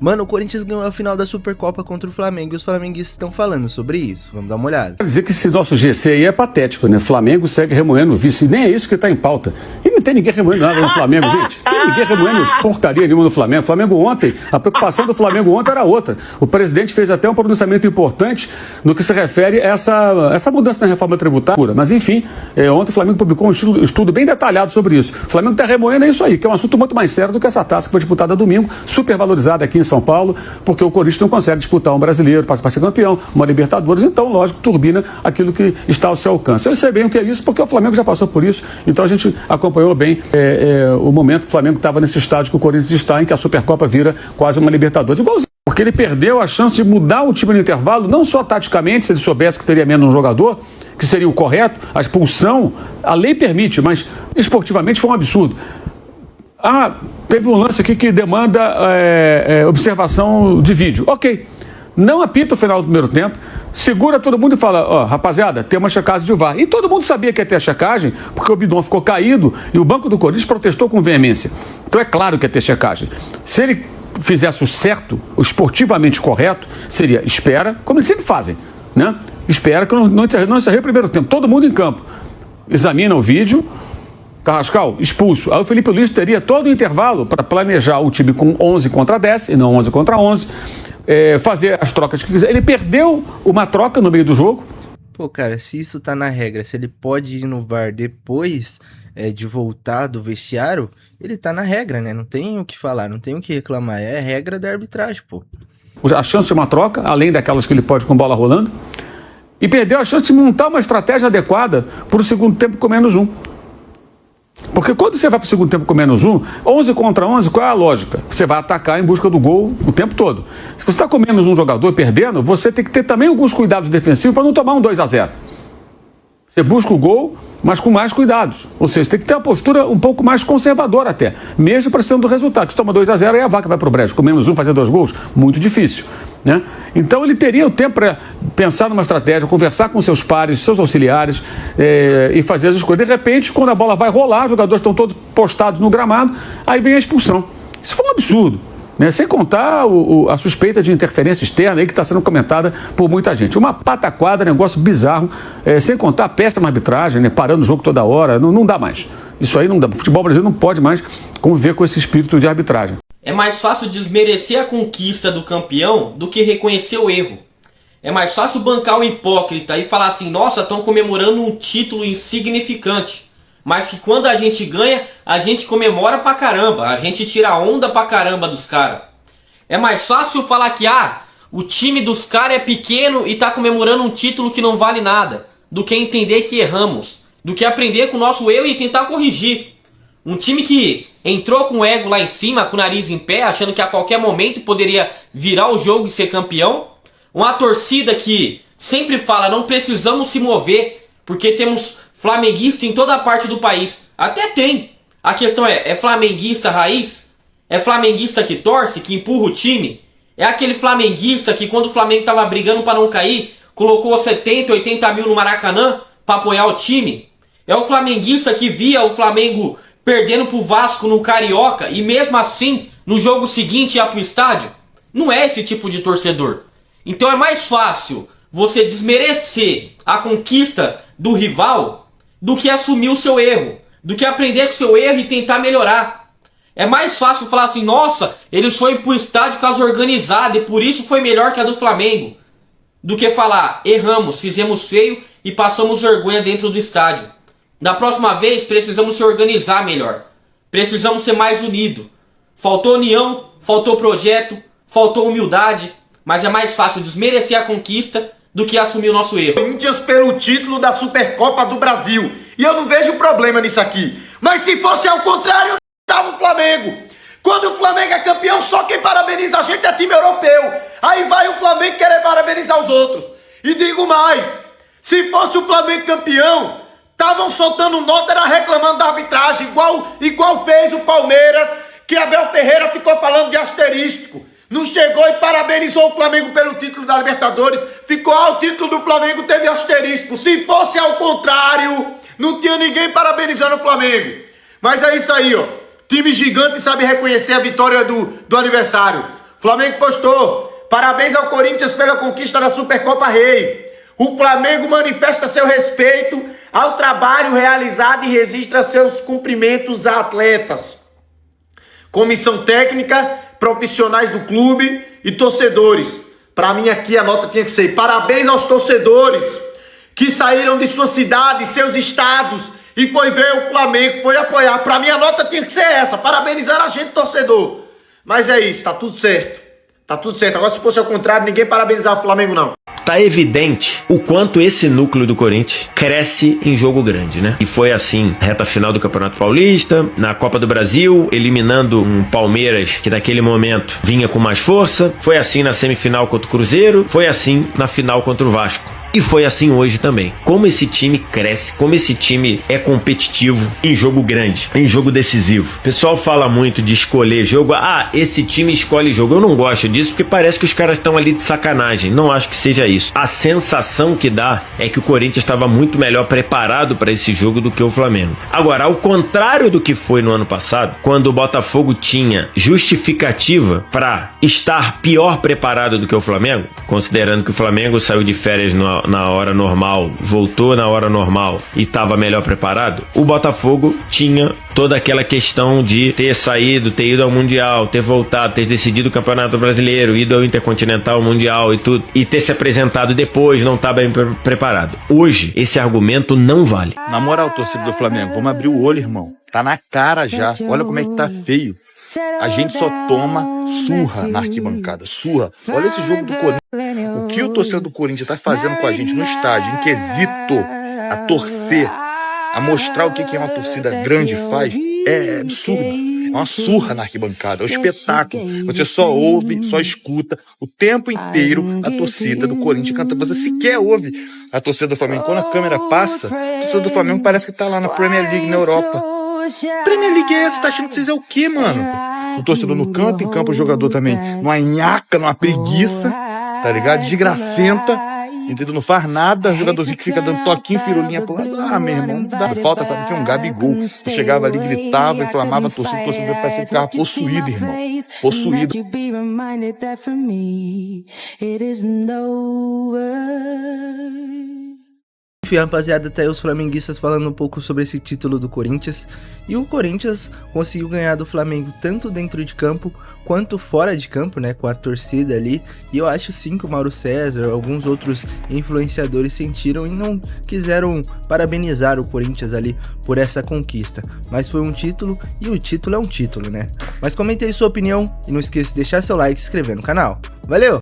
Mano, o Corinthians ganhou a final da Supercopa contra o Flamengo e os flamenguistas estão falando sobre isso. Vamos dar uma olhada. Quer dizer que esse nosso GC aí é patético, né? Flamengo segue remoendo o vice. Nem é isso que tá em pauta. E não tem ninguém remoendo nada no Flamengo, gente. Não tem ninguém remoendo porcaria nenhuma no Flamengo. Flamengo ontem, a preocupação do Flamengo ontem era outra. O presidente fez até um pronunciamento importante no que se refere a essa mudança na reforma tributária. Mas enfim, ontem o Flamengo publicou um estudo bem detalhado sobre isso. O Flamengo tá remoendo é isso aí, que é um assunto muito mais sério do que essa taça que foi disputada domingo, super valorizada aqui em São Paulo, porque o Corinthians não consegue disputar um brasileiro para ser campeão, uma Libertadores, então, lógico, turbina aquilo que está ao seu alcance. Eu sei bem o que é isso, porque o Flamengo já passou por isso, então a gente acompanhou bem o momento que o Flamengo estava nesse estágio que o Corinthians está, em que a Supercopa vira quase uma Libertadores. Igualzinho, porque ele perdeu a chance de mudar o time no intervalo, não só taticamente, se ele soubesse que teria menos um jogador, que seria o correto, a expulsão, a lei permite, mas esportivamente foi um absurdo. Teve um lance aqui que demanda observação de vídeo. Ok, não apita o final do primeiro tempo, segura todo mundo e fala, rapaziada, tem uma checagem de VAR. E todo mundo sabia que ia ter a checagem, porque o Bidon ficou caído e o banco do Corinthians protestou com veemência. Então é claro que ia ter checagem. Se ele fizesse o certo, o esportivamente correto, seria espera, como eles sempre fazem, né? Espera que não encerrei o primeiro tempo, todo mundo em campo. Examina o vídeo, Carrascal, expulso. Aí o Felipe Luiz teria todo o intervalo para planejar o time com 11 contra 10 e não 11 contra 11, fazer as trocas que quiser. Ele perdeu uma troca no meio do jogo. Pô, cara, se isso tá na regra, se ele pode ir no VAR depois de voltar do vestiário, ele tá na regra, né? Não tem o que falar, não tem o que reclamar. É regra da arbitragem, pô. A chance de uma troca, além daquelas que ele pode com bola rolando, e perdeu a chance de montar uma estratégia adequada para o segundo tempo com menos um. Porque quando você vai para o segundo tempo com menos um, 11 contra 11, qual é a lógica? Você vai atacar em busca do gol o tempo todo. Se você está com menos um jogador perdendo, você tem que ter também alguns cuidados defensivos para não tomar um 2-0. Você busca o gol, mas com mais cuidados. Ou seja, você tem que ter uma postura um pouco mais conservadora até, mesmo precisando do resultado. Se toma 2-0, aí a vaca vai para o brejo. Com menos um, fazer 2 gols, muito difícil, né? Então ele teria o tempo para pensar numa estratégia, conversar com seus pares, seus auxiliares e fazer as escolhas. De repente, quando a bola vai rolar, os jogadores estão todos postados no gramado, aí vem a expulsão. Isso foi um absurdo, né? Sem contar a suspeita de interferência externa aí que está sendo comentada por muita gente. Uma pataquada, negócio bizarro, sem contar a péssima arbitragem, né? Parando o jogo toda hora, não dá mais. Isso aí não dá. O futebol brasileiro não pode mais conviver com esse espírito de arbitragem. É mais fácil desmerecer a conquista do campeão do que reconhecer o erro. É mais fácil bancar o hipócrita e falar assim, nossa, estão comemorando um título insignificante. Mas que quando a gente ganha, a gente comemora pra caramba. A gente tira onda pra caramba dos caras. É mais fácil falar que o time dos caras é pequeno e tá comemorando um título que não vale nada. Do que entender que erramos. Do que aprender com o nosso erro e tentar corrigir. Um time que entrou com o ego lá em cima, com o nariz em pé, achando que a qualquer momento poderia virar o jogo e ser campeão. Uma torcida que sempre fala, não precisamos se mover, porque temos flamenguista em toda a parte do país. Até tem. A questão é flamenguista raiz? É flamenguista que torce, que empurra o time? É aquele flamenguista que quando o Flamengo estava brigando para não cair, colocou 70, 80 mil no Maracanã para apoiar o time? É o flamenguista que via o Flamengo perdendo pro Vasco no Carioca e mesmo assim, no jogo seguinte ia pro estádio? Não é esse tipo de torcedor. Então é mais fácil você desmerecer a conquista do rival do que assumir o seu erro, do que aprender com o seu erro e tentar melhorar. É mais fácil falar assim, nossa, eles foram pro estádio com as organizadas e por isso foi melhor que a do Flamengo, do que falar, erramos, fizemos feio e passamos vergonha dentro do estádio. Da próxima vez, precisamos se organizar melhor. Precisamos ser mais unidos. Faltou união, faltou projeto, faltou humildade. Mas é mais fácil desmerecer a conquista do que assumir o nosso erro. Corinthians pelo título da Supercopa do Brasil. E eu não vejo problema nisso aqui. Mas se fosse ao contrário, estava o Flamengo. Quando o Flamengo é campeão, só quem parabeniza a gente é time europeu. Aí vai o Flamengo querer parabenizar os outros. E digo mais, se fosse o Flamengo campeão, estavam soltando nota, era reclamando da arbitragem, igual fez o Palmeiras, que Abel Ferreira ficou falando de asterístico. Não chegou e parabenizou o Flamengo pelo título da Libertadores. Ficou, o título do Flamengo teve asterístico. Se fosse ao contrário, não tinha ninguém parabenizando o Flamengo. Mas é isso aí, ó. Time gigante sabe reconhecer a vitória do adversário. Flamengo postou: parabéns ao Corinthians pela conquista da Supercopa Rei. O Flamengo manifesta seu respeito ao trabalho realizado e registra seus cumprimentos a atletas, comissão técnica, profissionais do clube e torcedores. Para mim aqui a nota tinha que ser: parabéns aos torcedores que saíram de sua cidade, seus estados, e foi ver o Flamengo, foi apoiar. Para mim a nota tinha que ser essa: parabenizar a gente, torcedor. Mas é isso, tá tudo certo. Tá tudo certo. Agora, se fosse ao contrário, ninguém parabenizava o Flamengo, não. Tá evidente o quanto esse núcleo do Corinthians cresce em jogo grande, né? E foi assim, reta final do Campeonato Paulista, na Copa do Brasil, eliminando um Palmeiras que naquele momento vinha com mais força. Foi assim na semifinal contra o Cruzeiro, foi assim na final contra o Vasco. E foi assim hoje também. Como esse time cresce, como esse time é competitivo em jogo grande, em jogo decisivo. O pessoal fala muito de escolher jogo. Ah, esse time escolhe jogo. Eu não gosto disso porque parece que os caras estão ali de sacanagem. Não acho que seja isso. A sensação que dá é que o Corinthians estava muito melhor preparado para esse jogo do que o Flamengo. Agora, ao contrário do que foi no ano passado, quando o Botafogo tinha justificativa para estar pior preparado do que o Flamengo, considerando que o Flamengo saiu de férias na hora normal, voltou na hora normal e estava melhor preparado, o Botafogo tinha toda aquela questão de ter saído, ter ido ao Mundial, ter voltado, ter decidido o Campeonato Brasileiro, ido ao Intercontinental, Mundial e tudo, e ter se apresentado depois, não tá bem preparado. Hoje, esse argumento não vale. Na moral, torcida do Flamengo, vamos abrir o olho, irmão. Tá na cara já. Olha como é que tá feio. A gente só toma surra na arquibancada. Surra. Olha esse jogo do Corinthians. O que o torcedor do Corinthians tá fazendo com a gente no estádio, em quesito a torcer, a mostrar o que uma torcida grande faz, é absurdo. É uma surra na arquibancada. É um espetáculo. Você só ouve, só escuta o tempo inteiro a torcida do Corinthians cantando. Você sequer ouve a torcida do Flamengo. Quando a câmera passa, a torcida do Flamengo parece que tá lá na Premier League, na Europa. Premier League é essa? Tá achando que vocês é o quê, mano? O torcedor no canto, em campo o jogador também numa nhaca, numa preguiça, tá ligado? Desgracenta, entendeu? Não faz nada, jogadorzinho que fica dando toquinho, firulinha pro lado. Ah, meu irmão, não dá falta, sabe o que é um Gabigol? Eu chegava ali, gritava, inflamava a torcida, o torcedor parecia que ficava possuído, irmão. Possuído. Enfim, rapaziada, tá aí os flamenguistas falando um pouco sobre esse título do Corinthians. E o Corinthians conseguiu ganhar do Flamengo tanto dentro de campo quanto fora de campo, né, com a torcida ali. E eu acho sim que o Mauro César, alguns outros influenciadores sentiram e não quiseram parabenizar o Corinthians ali por essa conquista. Mas foi um título e o título é um título, né? Mas comente aí sua opinião e não esqueça de deixar seu like e se inscrever no canal. Valeu!